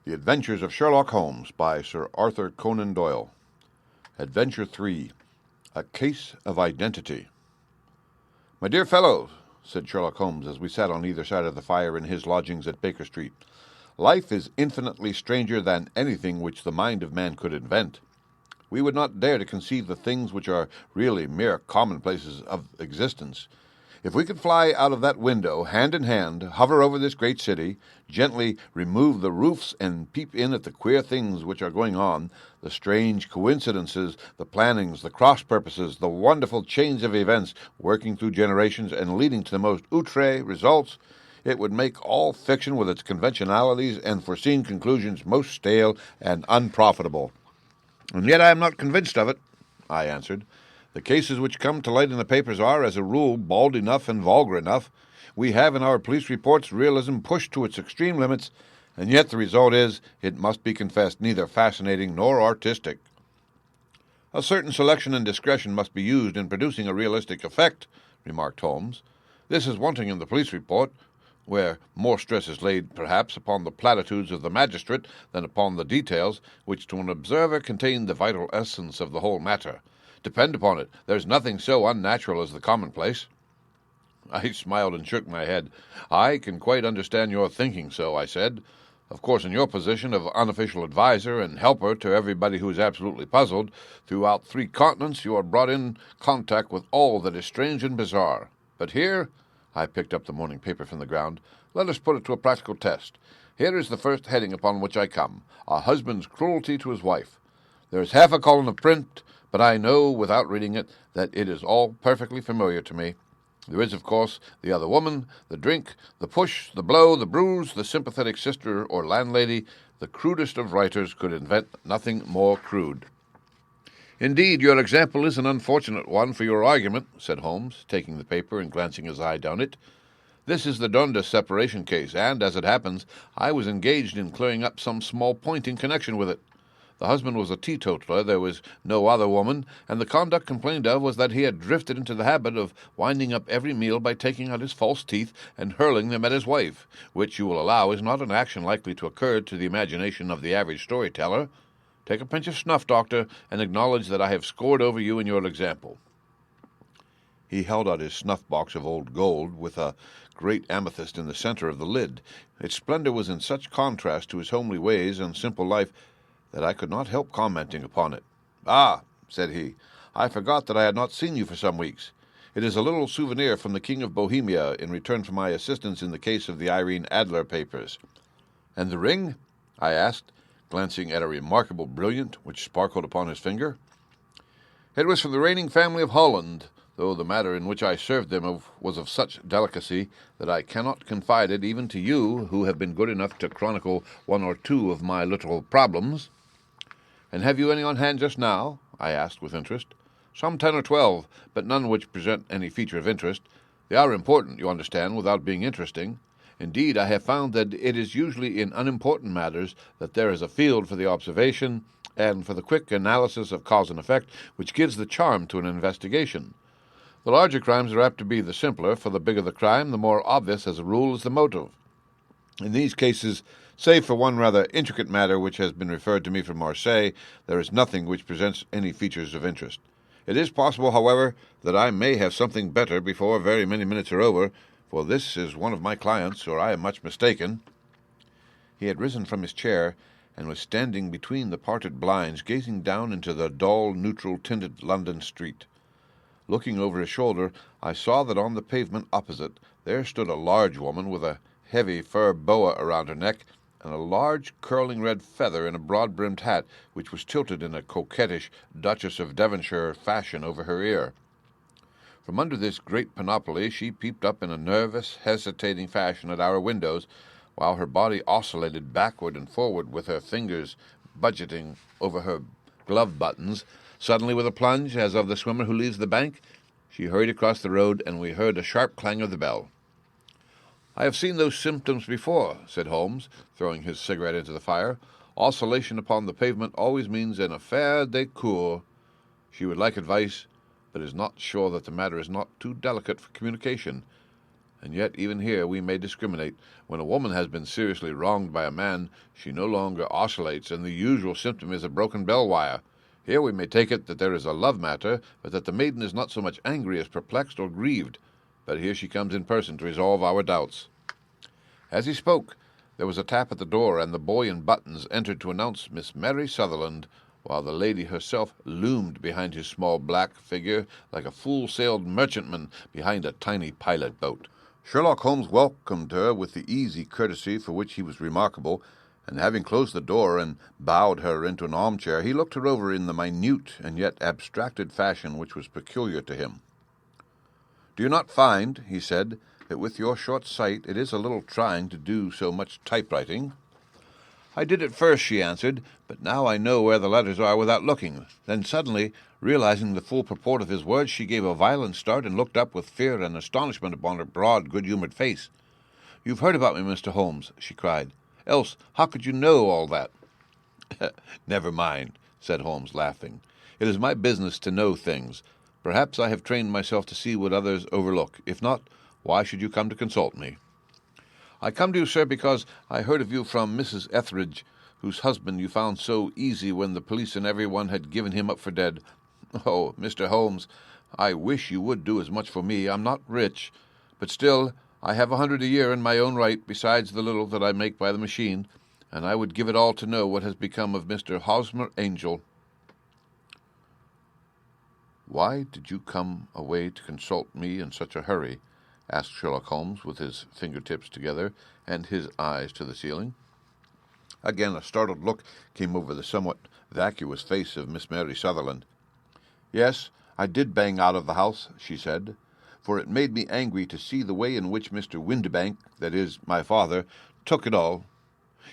The Adventures of Sherlock Holmes by Sir Arthur Conan Doyle. Adventure 3. A Case of Identity. "My dear fellow," said Sherlock Holmes as we sat on either side of the fire in his lodgings at Baker Street, "life is infinitely stranger than anything which the mind of man could invent. We would not dare to conceive the things which are really mere commonplaces of existence. If we could fly out of that window, hand in hand, hover over this great city, gently remove the roofs and peep in at the queer things which are going on, the strange coincidences, the plannings, the cross-purposes, the wonderful chains of events working through generations and leading to the most outre results, it would make all fiction with its conventionalities and foreseen conclusions most stale and unprofitable." "And yet I am not convinced of it," I answered. "The cases which come to light in the papers are, as a rule, bald enough and vulgar enough. We have in our police reports realism pushed to its extreme limits, and yet the result is, it must be confessed, neither fascinating nor artistic." "A certain selection and discretion must be used in producing a realistic effect," remarked Holmes. "This is wanting in the police report, where more stress is laid, perhaps, upon the platitudes of the magistrate than upon the details, which to an observer contain the vital essence of the whole matter. Depend upon it, there's nothing so unnatural as the commonplace." I smiled and shook my head. "I can quite understand your thinking so," I said. "Of course, in your position of unofficial adviser and helper to everybody who is absolutely puzzled, throughout 3 continents you are brought in contact with all that is strange and bizarre. But here," I picked up the morning paper from the ground, "let us put it to a practical test. Here is the first heading upon which I come: A Husband's Cruelty to His Wife. There is half a column of print, but I know, without reading it, that it is all perfectly familiar to me. There is, of course, the other woman, the drink, the push, the blow, the bruise, the sympathetic sister or landlady. The crudest of writers could invent nothing more crude." "Indeed, your example is an unfortunate one for your argument," said Holmes, taking the paper and glancing his eye down it. "This is the Dundas separation case, and, as it happens, I was engaged in clearing up some small point in connection with it. The husband was a teetotaler, there was no other woman, and the conduct complained of was that he had drifted into the habit of winding up every meal by taking out his false teeth and hurling them at his wife, which, you will allow, is not an action likely to occur to the imagination of the average storyteller. Take a pinch of snuff, Doctor, and acknowledge that I have scored over you in your example." He held out his snuff-box of old gold, with a great amethyst in the center of the lid. Its splendor was in such contrast to his homely ways and simple life that I could not help commenting upon it. "Ah," said he, "I forgot that I had not seen you for some weeks. It is a little souvenir from the King of Bohemia in return for my assistance in the case of the Irene Adler papers." "And the ring?" I asked, glancing at a remarkable brilliant which sparkled upon his finger. "It was from the reigning family of Holland, though the matter in which I served them was of such delicacy that I cannot confide it even to you, who have been good enough to chronicle 1 or 2 of my little problems." "And have you any on hand just now?" I asked with interest. "Some 10 or 12, but none which present any feature of interest. They are important, you understand, without being interesting. Indeed, I have found that it is usually in unimportant matters that there is a field for the observation and for the quick analysis of cause and effect which gives the charm to an investigation. The larger crimes are apt to be the simpler, for the bigger the crime, the more obvious, as a rule, is the motive. In these cases, save for one rather intricate matter which has been referred to me from Marseille, there is nothing which presents any features of interest. It is possible, however, that I may have something better before very many minutes are over, for this is one of my clients, or I am much mistaken." He had risen from his chair, and was standing between the parted blinds, gazing down into the dull, neutral-tinted London street. Looking over his shoulder, I saw that on the pavement opposite there stood a large woman with a heavy fur boa around her neck, and a large curling red feather in a broad-brimmed hat, which was tilted in a coquettish Duchess of Devonshire fashion over her ear. From under this great panoply she peeped up in a nervous, hesitating fashion at our windows, while her body oscillated backward and forward with her fingers budgeting over her glove buttons. Suddenly, with a plunge, as of the swimmer who leaves the bank, she hurried across the road, and we heard a sharp clang of the bell. "I have seen those symptoms before," said Holmes, throwing his cigarette into the fire. "Oscillation upon the pavement always means an affaire de coeur. She would like advice, but is not sure that the matter is not too delicate for communication. And yet even here we may discriminate. When a woman has been seriously wronged by a man, she no longer oscillates, and the usual symptom is a broken bell wire. Here we may take it that there is a love matter, but that the maiden is not so much angry as perplexed or grieved. But here she comes in person to resolve our doubts." As he spoke, there was a tap at the door, and the boy in buttons entered to announce Miss Mary Sutherland, while the lady herself loomed behind his small black figure like a full-sailed merchantman behind a tiny pilot boat. Sherlock Holmes welcomed her with the easy courtesy for which he was remarkable, and having closed the door and bowed her into an armchair, he looked her over in the minute and yet abstracted fashion which was peculiar to him. "Do you not find," he said, "that with your short sight it is a little trying to do so much typewriting?" "I did at first," she answered, "but now I know where the letters are without looking." Then suddenly, realizing the full purport of his words, she gave a violent start and looked up with fear and astonishment upon her broad, good-humored face. "You've heard about me, Mr. Holmes," she cried. "Else how could you know all that?" "Never mind," said Holmes, laughing. "It is my business to know things. Perhaps I have trained myself to see what others overlook. If not, why should you come to consult me?" "I come to you, sir, because I heard of you from Mrs. Etheridge, whose husband you found so easy when the police and every one had given him up for dead. Oh, Mr. Holmes, I wish you would do as much for me. I'm not rich, but still I have 100 a year in my own right, besides the little that I make by the machine, and I would give it all to know what has become of Mr. Hosmer Angel." "Why did you come away to consult me in such a hurry?" asked Sherlock Holmes, with his fingertips together and his eyes to the ceiling. Again a startled look came over the somewhat vacuous face of Miss Mary Sutherland. "Yes, I did bang out of the house," she said, "for it made me angry to see the way in which Mr. Windibank, that is, my father, took it all.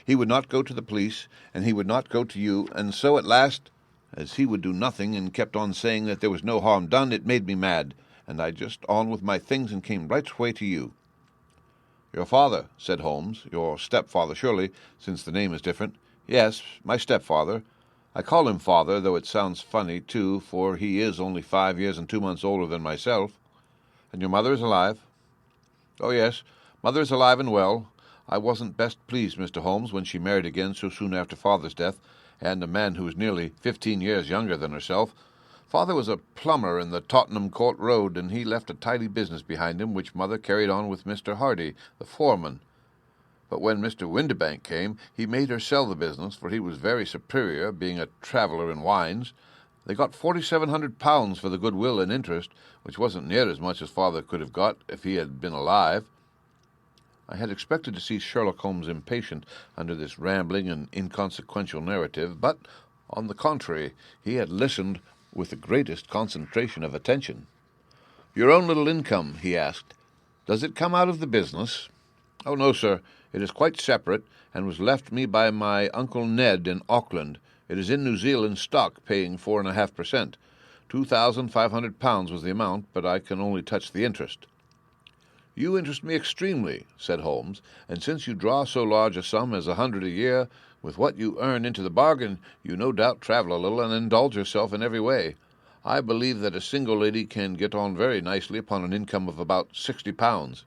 He would not go to the police, and he would not go to you, and so at last, as he would do nothing and kept on saying that there was no harm done, it made me mad, and I just on with my things and came right away to you." "Your father," said Holmes. "Your stepfather, surely, since the name is different." "Yes, my stepfather. I call him father, though it sounds funny, too, for he is only 5 years and 2 months older than myself." "And your mother is alive?" "Oh, yes, mother is alive and well. I wasn't best pleased, Mr. Holmes, when she married again so soon after father's death, and a man who was nearly 15 years younger than herself. Father was a plumber in the Tottenham Court Road, and he left a tidy business behind him, which mother carried on with Mr. Hardy, the foreman. But when Mr. Windibank came, he made her sell the business, for he was very superior, being a traveller in wines. They got £4,700 for the goodwill and interest, which wasn't near as much as father could have got if he had been alive." I had expected to see Sherlock Holmes impatient under this rambling and inconsequential narrative, but, on the contrary, he had listened with the greatest concentration of attention. "Your own little income," he asked, "does it come out of the business?" "Oh, no, sir. It is quite separate, and was left me by my Uncle Ned in Auckland. It is in New Zealand stock, paying 4.5%. £2,500 was the amount, but I can only touch the interest." "You interest me extremely," said Holmes, "and since you draw so large a sum as 100 a year, with what you earn into the bargain, you no doubt travel a little and indulge yourself in every way. I believe that a single lady can get on very nicely upon an income of about £60.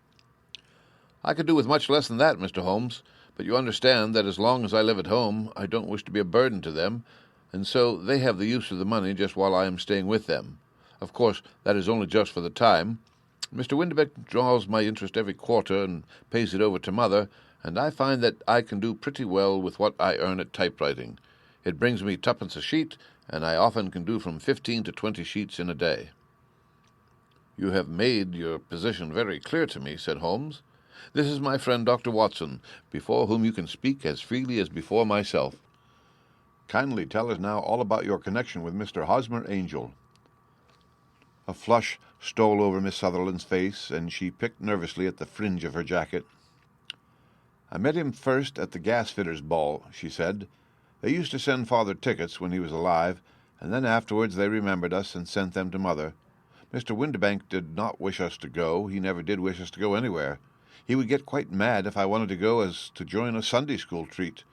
"I could do with much less than that, Mr. Holmes, but you understand that as long as I live at home, I don't wish to be a burden to them, and so they have the use of the money just while I am staying with them. Of course, that is only just for the time. Mr. Windibank draws my interest every quarter and pays it over to mother, and I find that I can do pretty well with what I earn at typewriting. It brings me 2d. a sheet, and I often can do from 15 to 20 sheets in a day." "You have made your position very clear to me," said Holmes. "This is my friend Dr. Watson, before whom you can speak as freely as before myself. Kindly tell us now all about your connection with Mr. Hosmer Angel." A flush stole over Miss Sutherland's face, and she picked nervously at the fringe of her jacket. "I met him first at the gas-fitters' ball," she said. "They used to send father tickets when he was alive, and then afterwards they remembered us and sent them to mother. Mr. Windibank did not wish us to go. He never did wish us to go anywhere. He would get quite mad if I wanted to go as to join a Sunday school treat.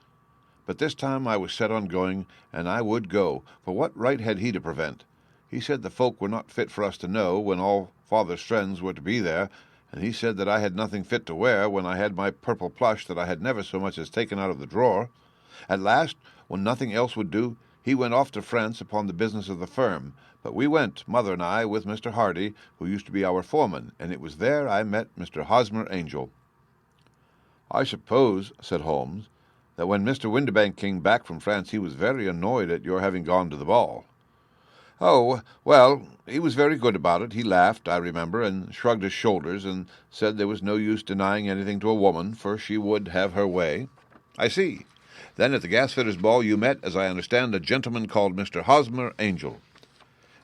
But this time I was set on going, and I would go, for what right had he to prevent? He said the folk were not fit for us to know, when all father's friends were to be there, and he said that I had nothing fit to wear when I had my purple plush that I had never so much as taken out of the drawer. At last, when nothing else would do, he went off to France upon the business of the firm, but we went, mother and I, with Mr. Hardy, who used to be our foreman, and it was there I met Mr. Hosmer Angel." "I suppose," said Holmes, "that when Mr. Windibank came back from France he was very annoyed at your having gone to the ball." "Oh, well, he was very good about it. He laughed, I remember, and shrugged his shoulders, and said there was no use denying anything to a woman, for she would have her way." "I see. Then at the gasfitters' ball you met, as I understand, a gentleman called Mr. Hosmer Angel."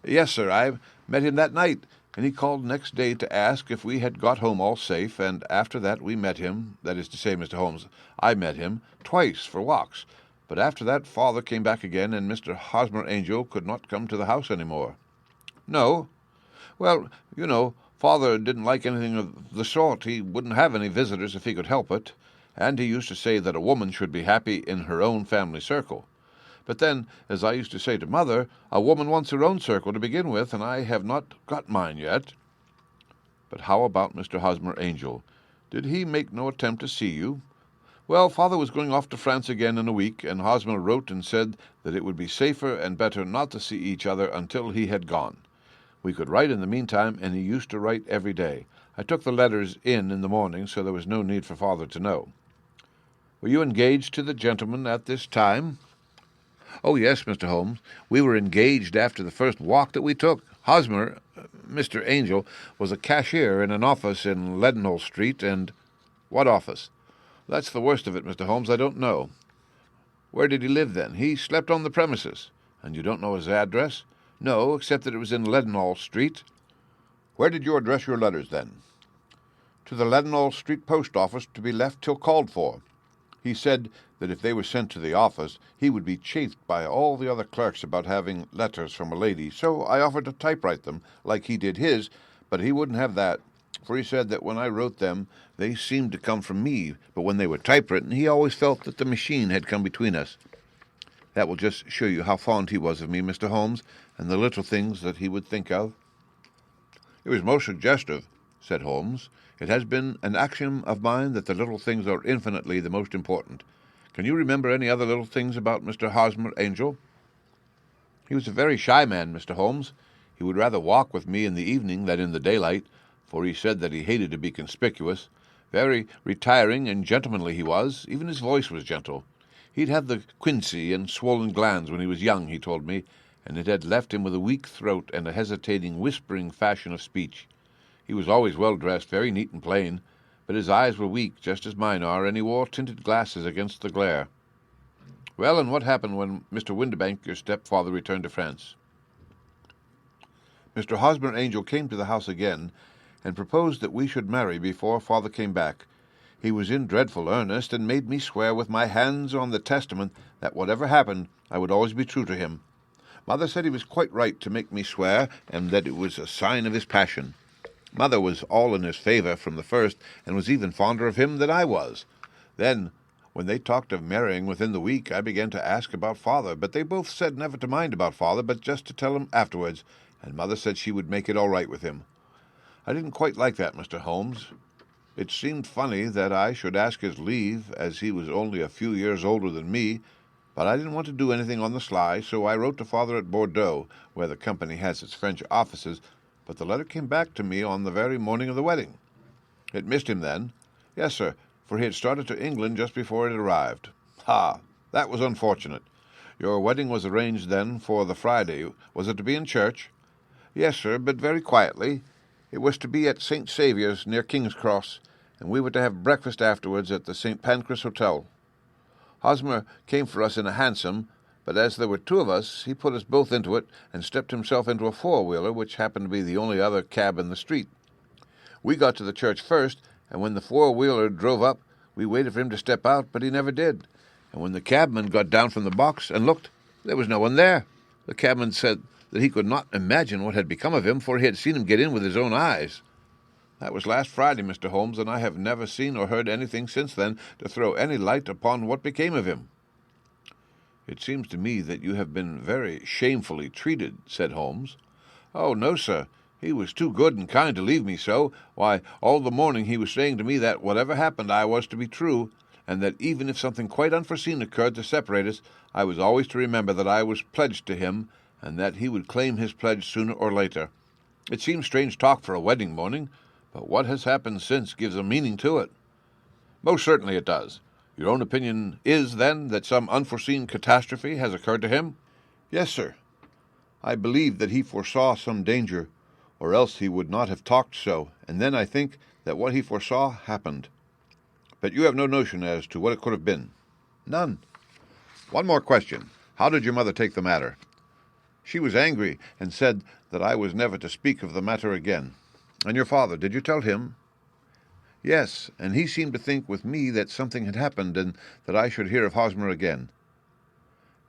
"Yes, sir, I met him that night, and he called next day to ask if we had got home all safe, and after that we met him, that is to say, Mr. Holmes, I met him, twice for walks. But after that father came back again, and Mr. Hosmer Angel could not come to the house any more." "No?" "Well, you know, father didn't like anything of the sort. He wouldn't have any visitors if he could help it, and he used to say that a woman should be happy in her own family circle. But then, as I used to say to mother, a woman wants her own circle to begin with, and I have not got mine yet." "But how about Mr. Hosmer Angel? Did he make no attempt to see you?" "Well, father was going off to France again in a week, and Hosmer wrote and said that it would be safer and better not to see each other until he had gone. We could write in the meantime, and he used to write every day. I took the letters in the morning, so there was no need for father to know." "Were you engaged to the gentleman at this time?" "Oh, yes, Mr. Holmes. We were engaged after the first walk that we took. Hosmer, Mr. Angel, was a cashier in an office in Leadenhall Street, and—" "What office?" "That's the worst of it, Mr. Holmes. I don't know." "Where did he live, then?" "He slept on the premises." "And you don't know his address?" "No, except that it was in Leadenhall Street." "Where did you address your letters, then?" "To the Leadenhall Street post office, to be left till called for. He said that if they were sent to the office, he would be chaffed by all the other clerks about having letters from a lady, so I offered to typewrite them, like he did his, but he wouldn't have that, for he said that when I wrote them, they seemed to come from me, but when they were typewritten, he always felt that the machine had come between us." "That will just show you how fond he was of me, Mr. Holmes, and the little things that he would think of." "It was most suggestive," said Holmes. "It has been an axiom of mine that the little things are infinitely the most important. Can you remember any other little things about Mr. Hosmer Angel?" "He was a very shy man, Mr. Holmes. He would rather walk with me in the evening than in the daylight, for he said that he hated to be conspicuous. Very retiring and gentlemanly he was. Even his voice was gentle. He'd had the quinsy and swollen glands when he was young, he told me, and it had left him with a weak throat and a hesitating, whispering fashion of speech. He was always well dressed, very neat and plain, but his eyes were weak, just as mine are, and he wore tinted glasses against the glare." "Well, and what happened when Mr. Windibank, your stepfather, returned to France?" "Mr. Hosmer Angel came to the house again, and proposed that we should marry before father came back. He was in dreadful earnest, and made me swear with my hands on the testament that whatever happened, I would always be true to him. Mother said he was quite right to make me swear, and that it was a sign of his passion. Mother was all in his favour from the first, and was even fonder of him than I was. Then, when they talked of marrying within the week, I began to ask about father, but they both said never to mind about father, but just to tell him afterwards, and mother said she would make it all right with him. I didn't quite like that, Mr. Holmes. It seemed funny that I should ask his leave, as he was only a few years older than me, but I didn't want to do anything on the sly, so I wrote to father at Bordeaux, where the company has its French offices, but the letter came back to me on the very morning of the wedding." "It missed him, then?" "Yes, sir, for he had started to England just before it arrived." "Ha! That was unfortunate. Your wedding was arranged, then, for the Friday. Was it to be in church?" "Yes, sir, but very quietly. It was to be at St. Saviour's, near King's Cross, and we were to have breakfast afterwards at the St. Pancras Hotel. Hosmer came for us in a hansom, but as there were two of us, he put us both into it and stepped himself into a four-wheeler, which happened to be the only other cab in the street. We got to the church first, and when the four-wheeler drove up, we waited for him to step out, but he never did. And when the cabman got down from the box and looked, there was no one there. The cabman said that he could not imagine what had become of him, for he had seen him get in with his own eyes. That was last Friday, Mr. Holmes, and I have never seen or heard anything since then to throw any light upon what became of him." "It seems to me that you have been very shamefully treated," said Holmes. "Oh, no, sir. He was too good and kind to leave me so. Why, all the morning he was saying to me that whatever happened I was to be true, and that even if something quite unforeseen occurred to separate us, I was always to remember that I was pledged to him, and that he would claim his pledge sooner or later. It seems strange talk for a wedding morning, but what has happened since gives a meaning to it. Most certainly it does. Your own opinion is, then, that some unforeseen catastrophe has occurred to him? Yes, sir. I believe that he foresaw some danger, or else he would not have talked so, and then I think that what he foresaw happened. But you have no notion as to what it could have been? None. One more question. How did your mother take the matter? She was angry, and said that I was never to speak of the matter again. And your father, did you tell him? Yes, and he seemed to think with me that something had happened, and that I should hear of Hosmer again.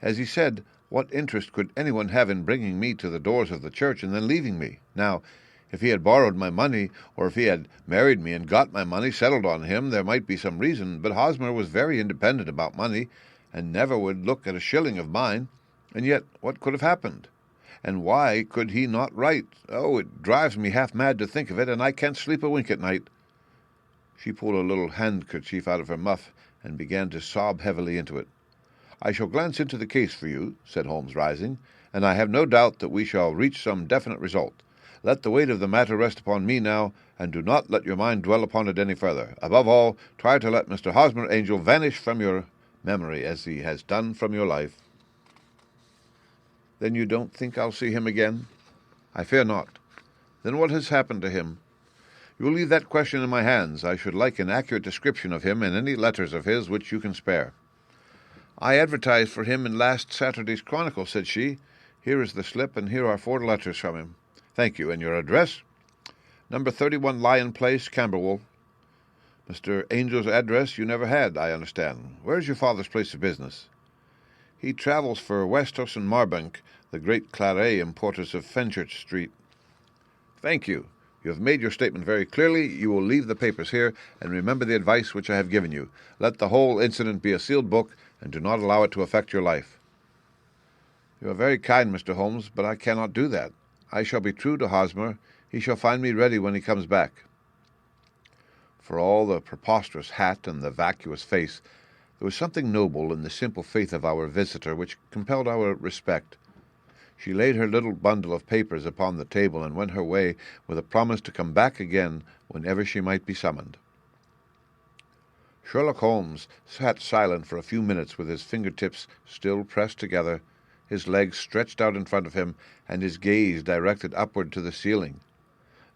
As he said, what interest could anyone have in bringing me to the doors of the church and then leaving me? Now, if he had borrowed my money, or if he had married me and got my money settled on him, there might be some reason, but Hosmer was very independent about money, and never would look at a shilling of mine. And yet, what could have happened? And why could he not write? Oh, it drives me half mad to think of it, and I can't sleep a wink at night. She pulled a little handkerchief out of her muff and began to sob heavily into it. I shall glance into the case for you, said Holmes, rising, and I have no doubt that we shall reach some definite result. Let the weight of the matter rest upon me now, and do not let your mind dwell upon it any further. Above all, try to let Mr. Hosmer Angel vanish from your memory as he has done from your life. Then you don't think I'll see him again? I fear not. Then what has happened to him? You will leave that question in my hands. I should like an accurate description of him and any letters of his which you can spare. I advertised for him in last Saturday's Chronicle, said she. Here is the slip, and here are 4 letters from him. Thank you. And your address? Number 31 Lion Place, Camberwell. Mr. Angel's address you never had, I understand. Where is your father's place of business? He travels for Westhos and Marbank, the great Claret importers of Fenchurch Street. Thank you. You have made your statement very clearly. You will leave the papers here, and remember the advice which I have given you. Let the whole incident be a sealed book, and do not allow it to affect your life. You are very kind, Mr. Holmes, but I cannot do that. I shall be true to Hosmer. He shall find me ready when he comes back. For all the preposterous hat and the vacuous face, there was something noble in the simple faith of our visitor which compelled our respect. She laid her little bundle of papers upon the table and went her way with a promise to come back again whenever she might be summoned. Sherlock Holmes sat silent for a few minutes with his fingertips still pressed together, his legs stretched out in front of him, and his gaze directed upward to the ceiling.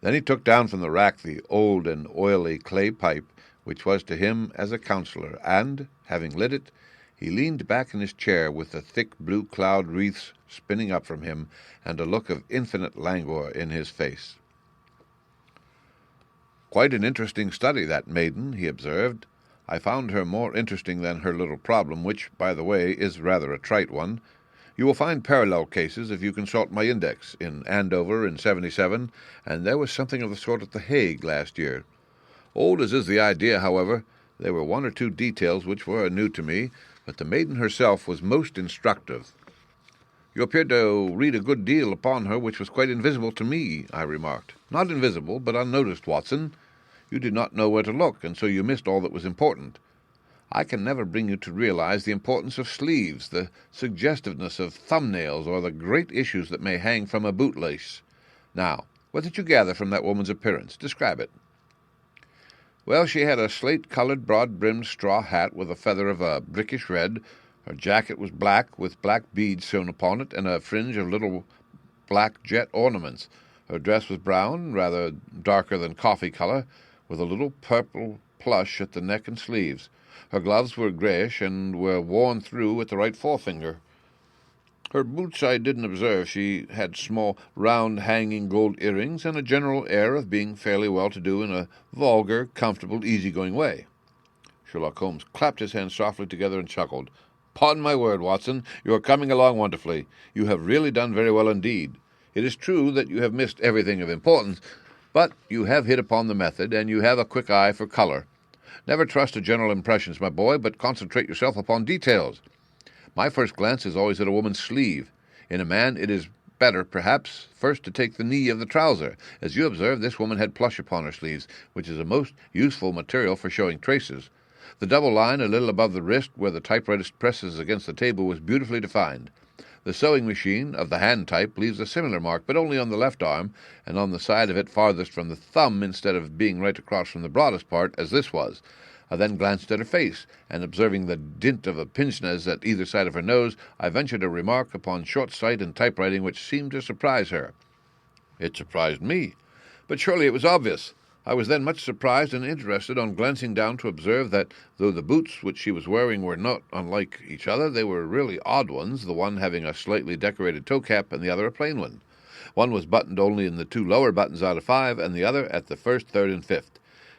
Then he took down from the rack the old and oily clay pipe, which was to him as a counsellor, and, having lit it, he leaned back in his chair with the thick blue cloud wreaths spinning up from him, and a look of infinite languor in his face. Quite an interesting study, that maiden, he observed. I found her more interesting than her little problem, which, by the way, is rather a trite one. You will find parallel cases if you consult my index, in Andover in 77, and there was something of the sort at The Hague last year. Old as is the idea, however, there were 1 or 2 details which were new to me, but the maiden herself was most instructive. You appeared to read a good deal upon her which was quite invisible to me, I remarked. Not invisible, but unnoticed, Watson. You did not know where to look, and so you missed all that was important. I can never bring you to realize the importance of sleeves, the suggestiveness of thumbnails, or the great issues that may hang from a bootlace. Now, what did you gather from that woman's appearance? Describe it. Well, she had a slate-colored, broad-brimmed straw hat with a feather of a brickish red. Her jacket was black, with black beads sewn upon it, and a fringe of little black jet ornaments. Her dress was brown, rather darker than coffee color, with a little purple plush at the neck and sleeves. Her gloves were grayish, and were worn through at the right forefinger. Her boots I didn't observe. She had small, round, hanging gold earrings, and a general air of being fairly well-to-do in a vulgar, comfortable, easy-going way. Sherlock Holmes clapped his hands softly together and chuckled. "'Pon my word, Watson, you are coming along wonderfully. You have really done very well indeed. It is true that you have missed everything of importance, but you have hit upon the method, and you have a quick eye for color. Never trust to general impressions, my boy, but concentrate yourself upon details. My first glance is always at a woman's sleeve. In a man it is better, perhaps, first to take the knee of the trouser. As you observe, this woman had plush upon her sleeves, which is a most useful material for showing traces. The double line a little above the wrist, where the typewriter presses against the table, was beautifully defined. The sewing machine of the hand type leaves a similar mark, but only on the left arm, and on the side of it farthest from the thumb, instead of being right across from the broadest part, as this was. I then glanced at her face, and observing the dint of a pince-nez at either side of her nose, I ventured a remark upon short sight and typewriting which seemed to surprise her. It surprised me, but surely it was obvious. I was then much surprised and interested on glancing down to observe that, though the boots which she was wearing were not unlike each other, they were really odd ones, the one having a slightly decorated toe cap and the other a plain one. One was buttoned only in the 2 lower buttons out of 5, and the other at the 1st, 3rd, and 5th.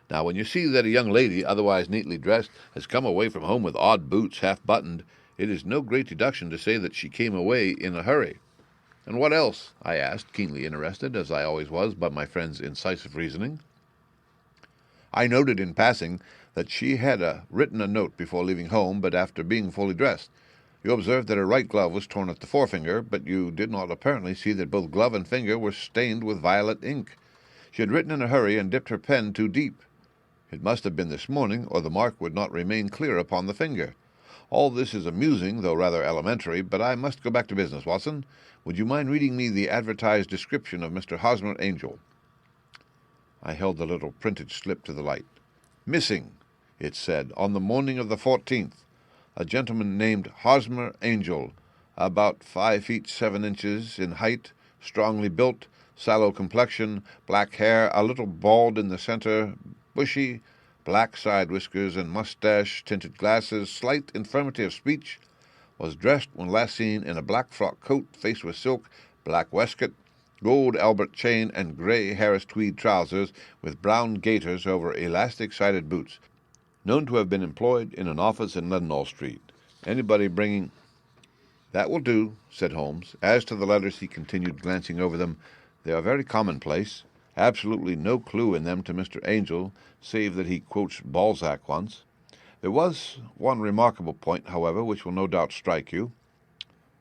Now, when you see that a young lady, otherwise neatly dressed, has come away from home with odd boots half-buttoned, it is no great deduction to say that she came away in a hurry. "And what else?" I asked, keenly interested, as I always was, by my friend's incisive reasoning. I noted in passing that she had written a note before leaving home, but after being fully dressed. You observed that her right glove was torn at the forefinger, but you did not apparently see that both glove and finger were stained with violet ink. She had written in a hurry and dipped her pen too deep. It must have been this morning, or the mark would not remain clear upon the finger. All this is amusing, though rather elementary, but I must go back to business, Watson. Would you mind reading me the advertised description of Mr. Hosmer Angel? I held the little printed slip to the light. "Missing," it said, "on the morning of the 14th. A gentleman named Hosmer Angel, about 5 feet 7 inches in height, strongly built, sallow complexion, black hair, a little bald in the center, bushy, black side whiskers and mustache, tinted glasses, slight infirmity of speech, was dressed when last seen in a black frock coat faced with silk, black waistcoat, gold Albert chain, and grey Harris tweed trousers with brown gaiters over elastic-sided boots. Known to have been employed in an office in Leadenhall Street. Anybody bringing—" "That will do," said Holmes. "As to the letters," he continued, glancing over them, "they are very commonplace. Absolutely no clue in them to Mr. Angel, save that he quotes Balzac once. There was one remarkable point, however, which will no doubt strike you.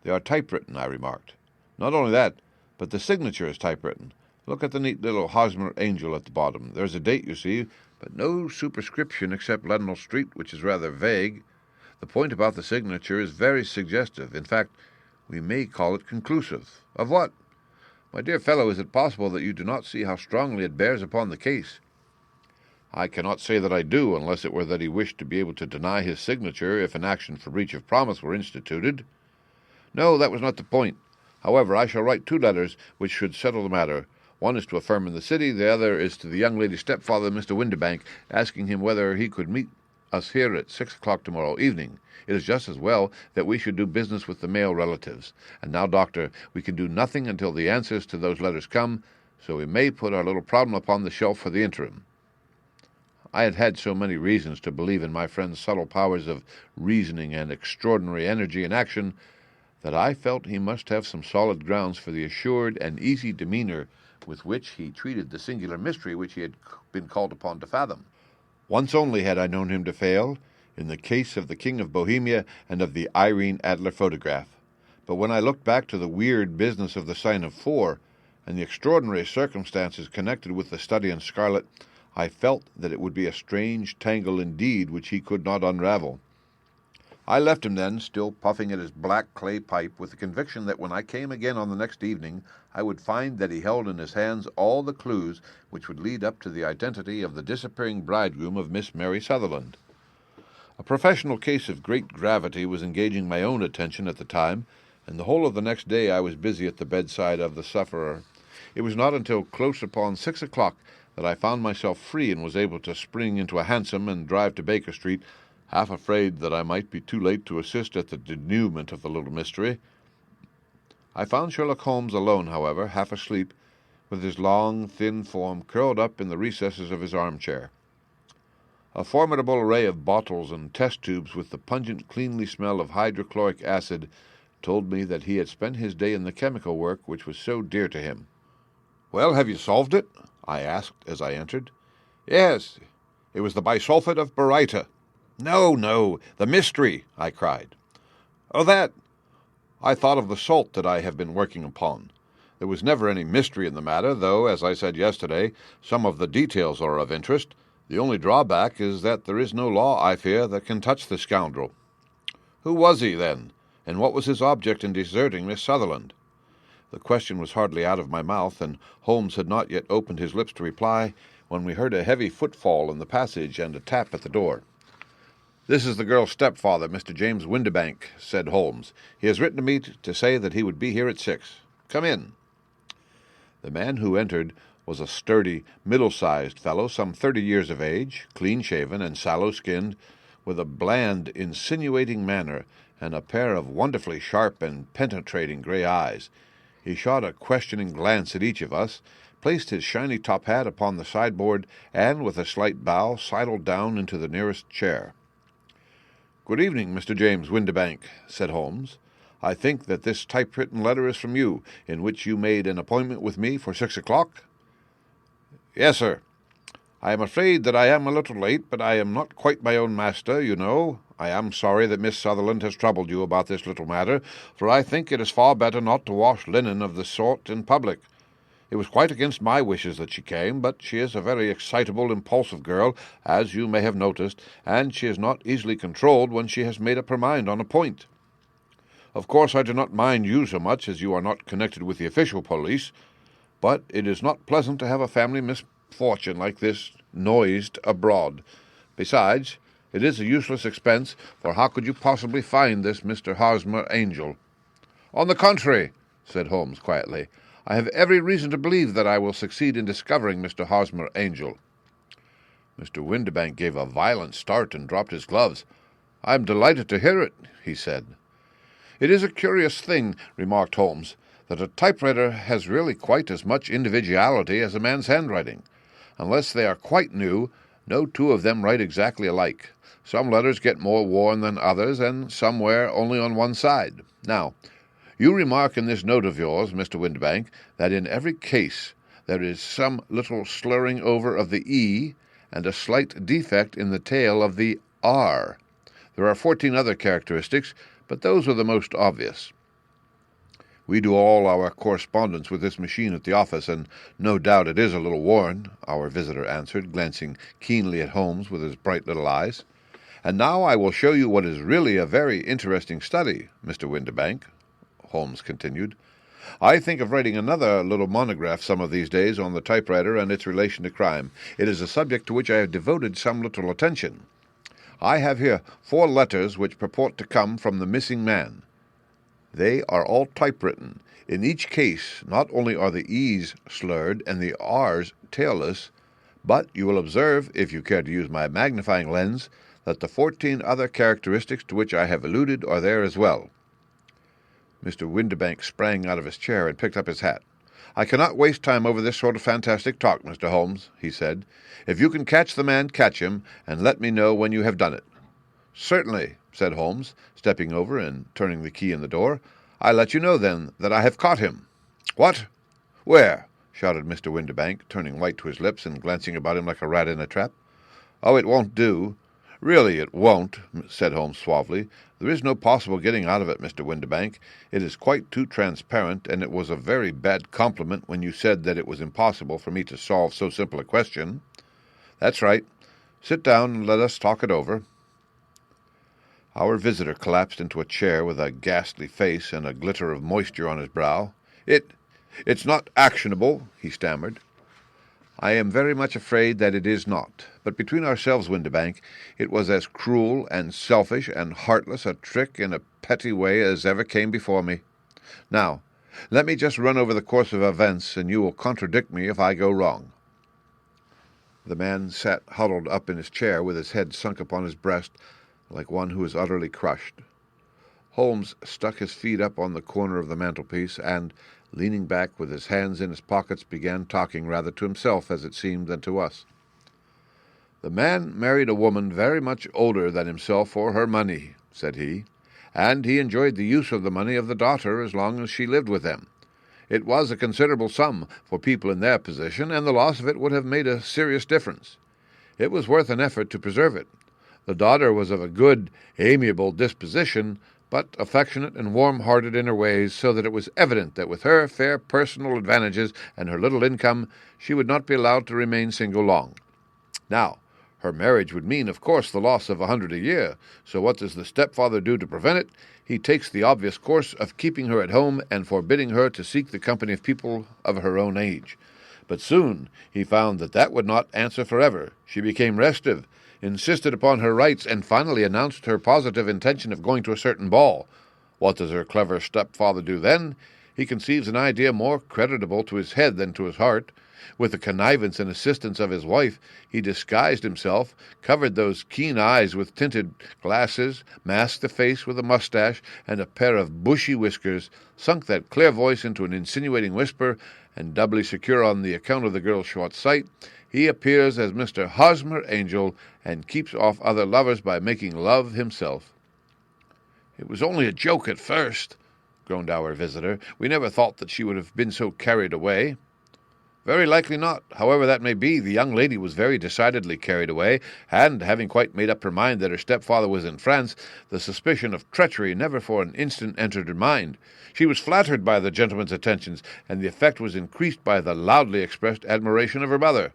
They are typewritten," I remarked. "Not only that, but the signature is typewritten. Look at the neat little Hosmer Angel at the bottom. There's a date, you see, but no superscription except Leadenhall Street, which is rather vague. The point about the signature is very suggestive. In fact, we may call it conclusive." "Of what?" "My dear fellow, is it possible that you do not see how strongly it bears upon the case?" "I cannot say that I do, unless it were that he wished to be able to deny his signature if an action for breach of promise were instituted." "No, that was not the point. However, I shall write 2 letters which should settle the matter. One is to a firm in the city, the other is to the young lady's stepfather, Mr. Windibank, asking him whether he could meet us here at 6 o'clock tomorrow evening. It is just as well that we should do business with the male relatives. And now, Doctor, we can do nothing until the answers to those letters come, so we may put our little problem upon the shelf for the interim." I had had so many reasons to believe in my friend's subtle powers of reasoning and extraordinary energy in action that I felt he must have some solid grounds for the assured and easy demeanor with which he treated the singular mystery which he had been called upon to fathom. Once only had I known him to fail, in the case of the King of Bohemia and of the Irene Adler photograph. But when I looked back to the weird business of the sign of 4 and the extraordinary circumstances connected with the study in scarlet, I felt that it would be a strange tangle indeed which he could not unravel. I left him then, still puffing at his black clay pipe, with the conviction that when I came again on the next evening, I would find that he held in his hands all the clues which would lead up to the identity of the disappearing bridegroom of Miss Mary Sutherland. A professional case of great gravity was engaging my own attention at the time, and the whole of the next day I was busy at the bedside of the sufferer. It was not until close upon 6 o'clock that I found myself free and was able to spring into a hansom and drive to Baker Street, half afraid that I might be too late to assist at the denouement of the little mystery. I found Sherlock Holmes alone, however, half asleep, with his long, thin form curled up in the recesses of his armchair. A formidable array of bottles and test tubes with the pungent, cleanly smell of hydrochloric acid told me that he had spent his day in the chemical work which was so dear to him. "Well, have you solved it?" I asked as I entered. "Yes, it was the bisulfate of baryta." No, the mystery," I cried. "Oh, that! I thought of the salt that I have been working upon. There was never any mystery in the matter, though, as I said yesterday, some of the details are of interest. The only drawback is that there is no law, I fear, that can touch the scoundrel." "Who was he, then, and what was his object in deserting Miss Sutherland?" The question was hardly out of my mouth, and Holmes had not yet opened his lips to reply, when we heard a heavy footfall in the passage and a tap at the door. "This is the girl's stepfather, Mr. James Windibank," said Holmes. "He has written to me to say that he would be here at 6. Come in." The man who entered was a sturdy, middle-sized fellow, some 30 years of age, clean-shaven and sallow-skinned, with a bland, insinuating manner and a pair of wonderfully sharp and penetrating gray eyes. He shot a questioning glance at each of us, placed his shiny top hat upon the sideboard, and, with a slight bow, sidled down into the nearest chair. "Good evening, Mr. James Windibank," said Holmes. "I think that this typewritten letter is from you, in which you made an appointment with me for 6 o'clock?" "Yes, sir. I am afraid that I am a little late, but I am not quite my own master, you know. I am sorry that Miss Sutherland has troubled you about this little matter, for I think it is far better not to wash linen of the sort in public. It was quite against my wishes that she came, but she is a very excitable, impulsive girl, as you may have noticed, and she is not easily controlled when she has made up her mind on a point. Of course, I do not mind you so much, as you are not connected with the official police, but it is not pleasant to have a family misfortune like this noised abroad. Besides, it is a useless expense, for how could you possibly find this Mr. Hosmer Angel?" "On the contrary," said Holmes quietly, "I have every reason to believe that I will succeed in discovering Mr. Hosmer Angel." Mr. Windibank gave a violent start and dropped his gloves. "I am delighted to hear it," he said. "It is a curious thing," remarked Holmes, "that a typewriter has really quite as much individuality as a man's handwriting. Unless they are quite new, no two of them write exactly alike. Some letters get more worn than others, and some wear only on one side. Now, you remark in this note of yours, Mr. Windibank, that in every case there is some little slurring over of the E and a slight defect in the tail of the R. There are 14 other characteristics, but those are the most obvious." "We do all our correspondence with this machine at the office, and no doubt it is a little worn," our visitor answered, glancing keenly at Holmes with his bright little eyes. "And now I will show you what is really a very interesting study, Mr. Windibank," Holmes continued. "I think of writing another little monograph some of these days on the typewriter and its relation to crime. It is a subject to which I have devoted some little attention. I have here 4 letters which purport to come from the missing man. They are all typewritten. In each case, not only are the E's slurred and the R's tailless, but you will observe, if you care to use my magnifying lens, that the 14 other characteristics to which I have alluded are there as well." Mr. Windibank sprang out of his chair and picked up his hat. "I cannot waste time over this sort of fantastic talk, Mr. Holmes," he said. "If you can catch the man, catch him, and let me know when you have done it." "Certainly," said Holmes, stepping over and turning the key in the door. "I'll let you know, then, that I have caught him." "What? Where?" shouted Mr. Windibank, turning white to his lips and glancing about him like a rat in a trap. "Oh, it won't do. Really, it won't," said Holmes suavely. "There is no possible getting out of it, Mr. Windibank. It is quite too transparent, and it was a very bad compliment when you said that it was impossible for me to solve so simple a question. That's right. Sit down and let us talk it over." Our visitor collapsed into a chair with a ghastly face and a glitter of moisture on his brow. It's not actionable," he stammered. "I am very much afraid that it is not. But between ourselves, Windibank, it was as cruel and selfish and heartless a trick in a petty way as ever came before me. Now, let me just run over the course of events, and you will contradict me if I go wrong." The man sat huddled up in his chair with his head sunk upon his breast, like one who is utterly crushed. Holmes stuck his feet up on the corner of the mantelpiece, and, leaning back with his hands in his pockets, began talking rather to himself, as it seemed, than to us. "The man married a woman very much older than himself for her money," said he, "and he enjoyed the use of the money of the daughter as long as she lived with them. It was a considerable sum for people in their position, and the loss of it would have made a serious difference. It was worth an effort to preserve it. The daughter was of a good, amiable disposition, but affectionate and warm-hearted in her ways, so that it was evident that with her fair personal advantages and her little income, she would not be allowed to remain single long. Now, her marriage would mean, of course, the loss of $100 a year, so what does the stepfather do to prevent it? He takes the obvious course of keeping her at home and forbidding her to seek the company of people of her own age. But soon he found that that would not answer forever. She became restive, insisted upon her rights, and finally announced her positive intention of going to a certain ball. What does her clever stepfather do then? He conceives an idea more creditable to his head than to his heart. With the connivance and assistance of his wife, he disguised himself, covered those keen eyes with tinted glasses, masked the face with a mustache and a pair of bushy whiskers, sunk that clear voice into an insinuating whisper, and doubly secure on the account of the girl's short sight, he appears as Mr. Hosmer Angel and keeps off other lovers by making love himself. "It was only a joke at first," groaned our visitor. "We never thought that she would have been so carried away." "Very likely not. However that may be, the young lady was very decidedly carried away, and, having quite made up her mind that her stepfather was in France, the suspicion of treachery never for an instant entered her mind. She was flattered by the gentleman's attentions, and the effect was increased by the loudly expressed admiration of her mother.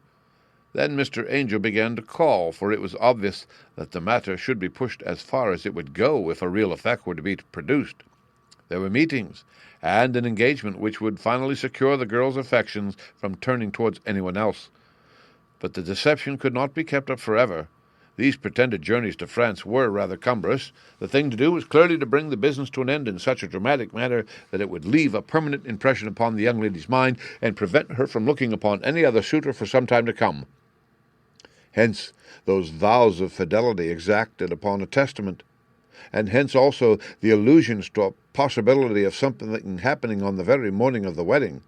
Then Mr. Angel began to call, for it was obvious that the matter should be pushed as far as it would go if a real effect were to be produced. There were meetings, and an engagement which would finally secure the girl's affections from turning towards anyone else. But the deception could not be kept up forever. These pretended journeys to France were rather cumbrous. The thing to do was clearly to bring the business to an end in such a dramatic manner that it would leave a permanent impression upon the young lady's mind and prevent her from looking upon any other suitor for some time to come. Hence those vows of fidelity exacted upon a testament, and hence also the allusions to a possibility of something happening on the very morning of the wedding.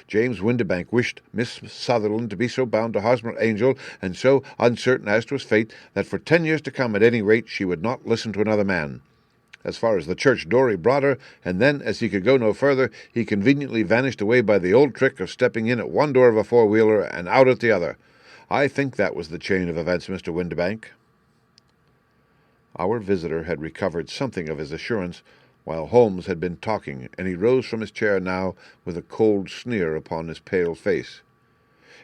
James Windibank wished Miss Sutherland to be so bound to Hosmer Angel and so uncertain as to his fate that for 10 years to come, at any rate, she would not listen to another man. As far as the church door he brought her, and then, as he could go no further, he conveniently vanished away by the old trick of stepping in at one door of a four-wheeler and out at the other. I think that was the chain of events, Mr. Windibank." Our visitor had recovered something of his assurance while Holmes had been talking, and he rose from his chair now with a cold sneer upon his pale face.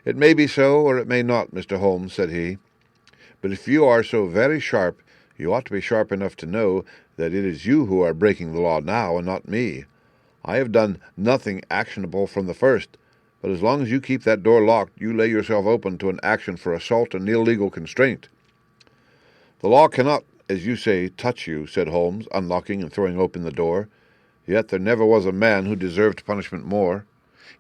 "It may be so, or it may not, Mr. Holmes," said he. "But if you are so very sharp, you ought to be sharp enough to know that it is you who are breaking the law now, and not me. I have done nothing actionable from the first, but as long as you keep that door locked, you lay yourself open to an action for assault and illegal constraint." "The law cannot, as you say, touch you," said Holmes, unlocking and throwing open the door. "Yet there never was a man who deserved punishment more.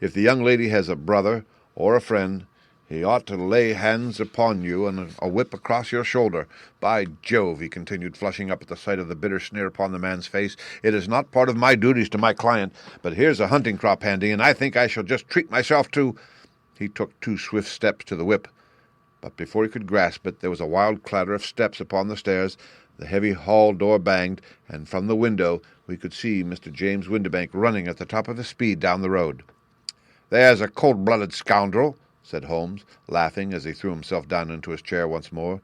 If the young lady has a brother or a friend, he ought to lay hands upon you and a whip across your shoulder. By Jove," he continued, flushing up at the sight of the bitter sneer upon the man's face, "it is not part of my duties to my client, but here's a hunting crop handy, and I think I shall just treat myself to—" He took 2 swift steps to the whip, but before he could grasp it, there was a wild clatter of steps upon the stairs, the heavy hall door banged, and from the window we could see Mr. James Windibank running at the top of his speed down the road. "There's a cold-blooded scoundrel," said Holmes, laughing as he threw himself down into his chair once more.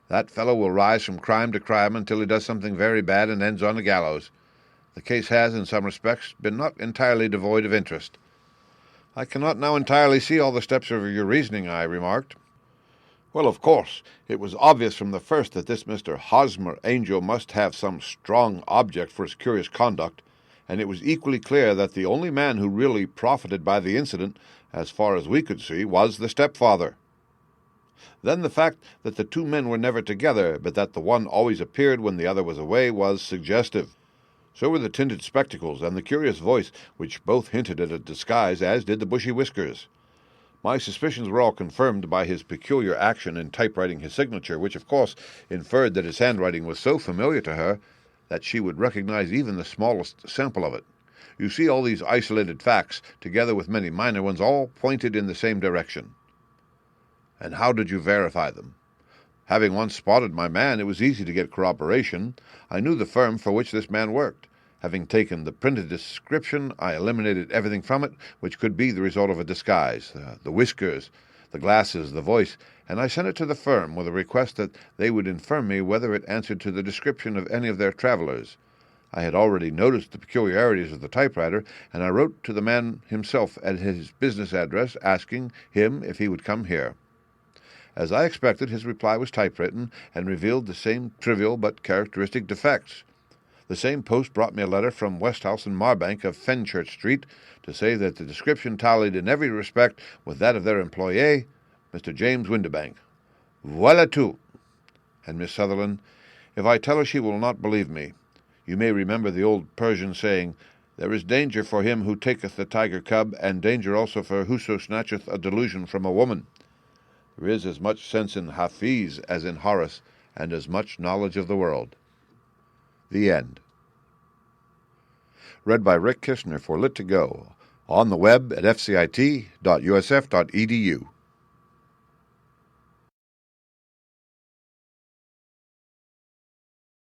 "That fellow will rise from crime to crime until he does something very bad and ends on the gallows. The case has, in some respects, been not entirely devoid of interest." "I cannot now entirely see all the steps of your reasoning," I remarked. "Well, of course, it was obvious from the first that this Mr. Hosmer Angel must have some strong object for his curious conduct, and it was equally clear that the only man who really profited by the incident, as far as we could see, was the stepfather. Then the fact that the 2 men were never together, but that the one always appeared when the other was away, was suggestive. So were the tinted spectacles and the curious voice, which both hinted at a disguise, as did the bushy whiskers. My suspicions were all confirmed by his peculiar action in typewriting his signature, which of course inferred that his handwriting was so familiar to her that she would recognize even the smallest sample of it. You see, all these isolated facts, together with many minor ones, all pointed in the same direction." "And how did you verify them?" "Having once spotted my man, it was easy to get corroboration. I knew the firm for which this man worked. Having taken the printed description, I eliminated everything from it which could be the result of a disguise, the whiskers, the glasses, the voice, and I sent it to the firm with a request that they would inform me whether it answered to the description of any of their travelers. I had already noticed the peculiarities of the typewriter, and I wrote to the man himself at his business address, asking him if he would come here. As I expected, his reply was typewritten and revealed the same trivial but characteristic defects. The same post brought me a letter from Westhouse and Marbank of Fenchurch Street to say that the description tallied in every respect with that of their employé, Mr. James Windibank. Voilà tout! And Miss Sutherland, if I tell her she will not believe me. You may remember the old Persian saying, "There is danger for him who taketh the tiger cub, and danger also for whoso snatcheth a delusion from a woman." There is as much sense in Hafiz as in Horace, and as much knowledge of the world. The end. Read by Rick Kishner for Lit2Go, on the web at fcit.usf.edu.